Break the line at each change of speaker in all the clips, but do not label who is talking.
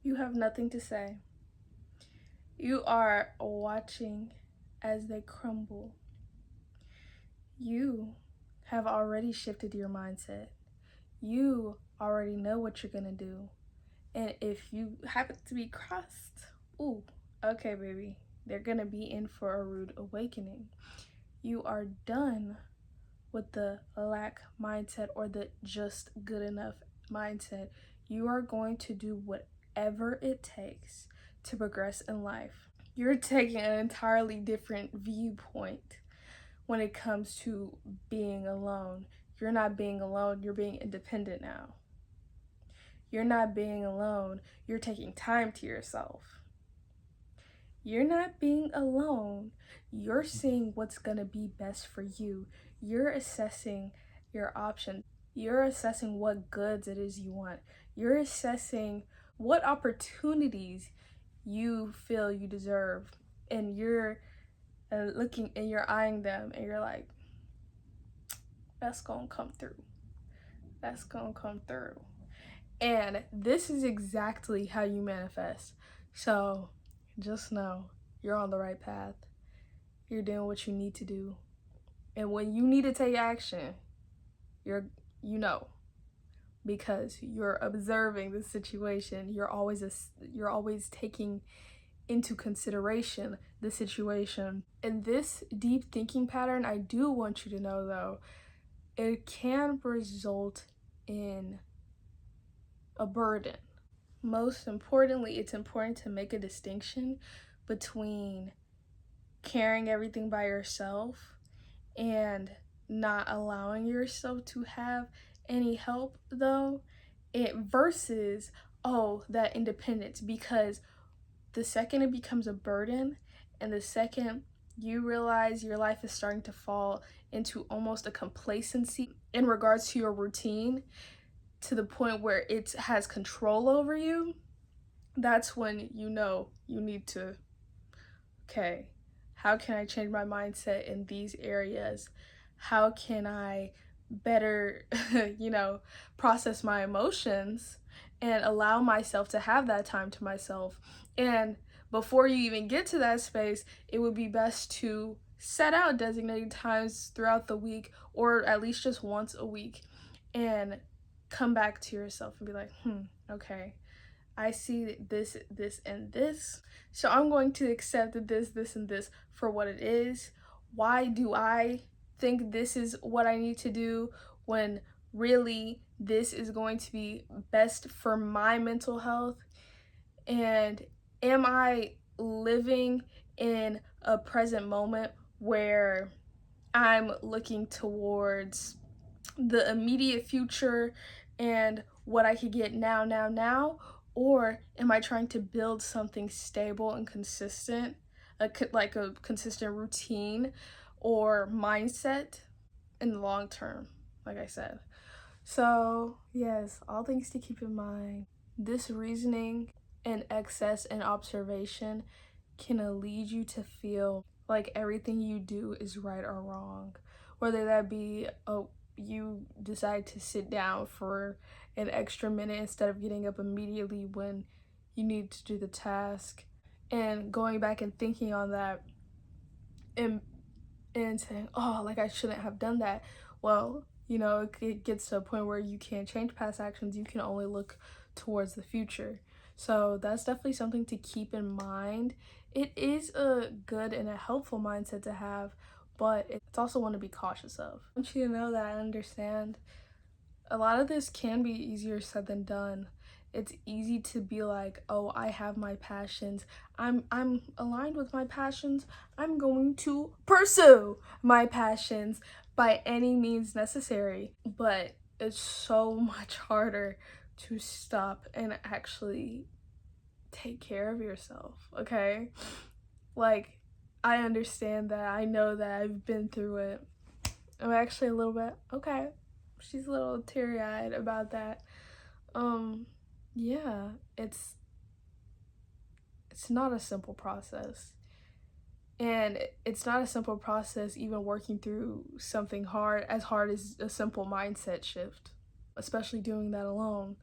You have nothing to say. You are watching as they crumble. You have already shifted your mindset. You already know what you're gonna do. And if you happen to be crossed, ooh, okay, baby, they're gonna be in for a rude awakening. You are done with the lack mindset or the just good enough mindset. You are going to do whatever it takes to progress in life. You're taking an entirely different viewpoint when it comes to being alone. You're not being alone, you're being independent now. You're not being alone, you're taking time to yourself. You're not being alone, you're seeing what's gonna be best for you. You're assessing your options. You're assessing what goods it is you want. You're assessing what opportunities you feel you deserve. And you're looking and you're eyeing them and you're like, that's gonna come through. That's gonna come through. And this is exactly how you manifest. So just know you're on the right path. You're doing what you need to do. And when you need to take action, you know, because you're observing the situation. You're always taking into consideration the situation. And this deep thinking pattern, I do want you to know though, it can result in a burden. Most importantly, it's important to make a distinction between carrying everything by yourself and not allowing yourself to have any help though, it versus that independence. Because the second it becomes a burden and the second you realize your life is starting to fall into almost a complacency in regards to your routine to the point where it has control over you, that's when you know you need to, okay, how can I change my mindset in these areas? How can I better, process my emotions and allow myself to have that time to myself? And before you even get to that space, it would be best to set out designated times throughout the week, or at least just once a week, and come back to yourself and be like, okay, I see this, and this. So I'm going to accept this, and this for what it is. Why do I think this is what I need to do when really this is going to be best for my mental health? And am I living in a present moment where I'm looking towards the immediate future and what I could get now? Or am I trying to build something stable and consistent, like a consistent routine or mindset in the long term, like I said? So, yes, all things to keep in mind. This reasoning and excess and observation can lead you to feel like everything you do is right or wrong. Whether that be, you decide to sit down for an extra minute instead of getting up immediately when you need to do the task, and going back and thinking on that and saying, oh, like I shouldn't have done that. Well, it gets to a point where you can't change past actions, you can only look towards the future. So that's definitely something to keep in mind. It is a good and a helpful mindset to have, but it's also one to be cautious of. I want you to know that I understand a lot of this can be easier said than done. It's easy to be like, oh, I have my passions. I'm aligned with my passions. I'm going to pursue my passions by any means necessary. But it's so much harder to stop and actually take care of yourself, okay? Like, I understand that. I know that I've been through it. I'm actually a little bit, okay, she's a little teary-eyed about that. Yeah, it's not a simple process. And it's not a simple process even working through something hard as a simple mindset shift, especially doing that alone.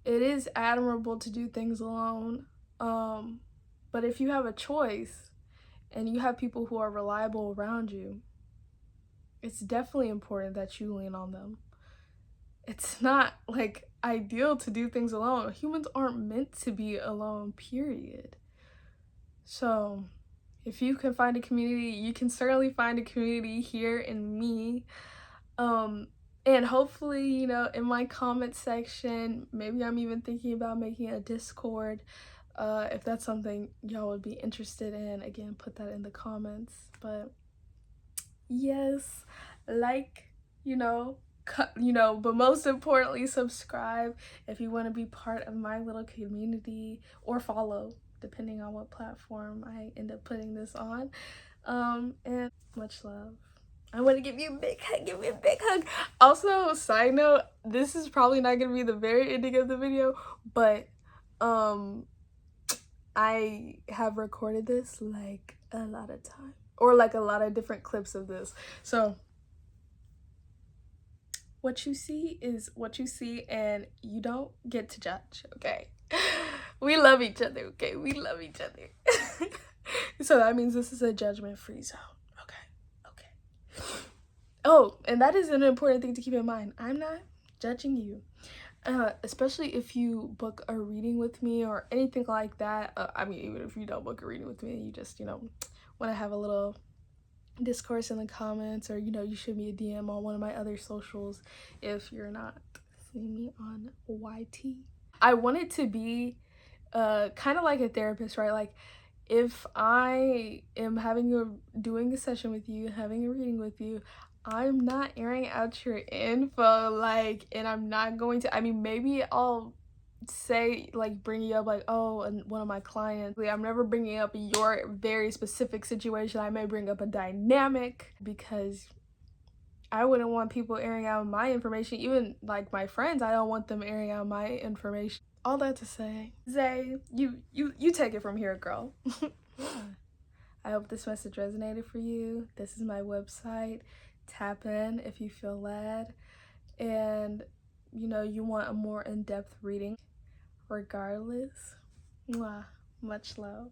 it is admirable to do things alone. But if you have a choice and you have people who are reliable around you, it's definitely important that you lean on them. It's not like ideal to do things alone. Humans aren't meant to be alone, period. So, if you can find a community, you can certainly find a community here in me. Um, and hopefully, you know, in my comment section, maybe I'm even thinking about making a Discord. If that's something y'all would be interested in, again, put that in the comments. But yes, like, you know, but most importantly, subscribe if you want to be part of my little community, or follow, depending on what platform I end up putting this on. And much love. I want to give you a big hug, give me a big hug. Also, side note, this is probably not going to be the very ending of the video, but I have recorded this like a lot of time, or like a lot of different clips of this. So what you see is what you see, and you don't get to judge, okay? We love each other, okay? We love each other. So that means this is a judgment-free zone. Okay. Okay. Oh, and that is an important thing to keep in mind. I'm not judging you. Especially if you book a reading with me or anything like that. I mean, even if you don't book a reading with me, you just, you know, want to have a little discourse in the comments, or, you know, you shoot me a DM on one of my other socials if you're not seeing me on YT. I want it to be kind of like a therapist, right? Like, if I am doing a session with you, having a reading with you, I'm not airing out your info, like, and I'm not going to, I mean, maybe I'll say, like, bring you up, like, oh, and one of my clients, like, I'm never bringing up your very specific situation. I may bring up a dynamic, because I wouldn't want people airing out my information. Even like my friends, I don't want them airing out my information. All that to say, Zay, you take it from here, girl. Yeah. I hope this message resonated for you. This is my website. Tap in if you feel led, and you know you want a more in-depth reading. Regardless, mwah, much love.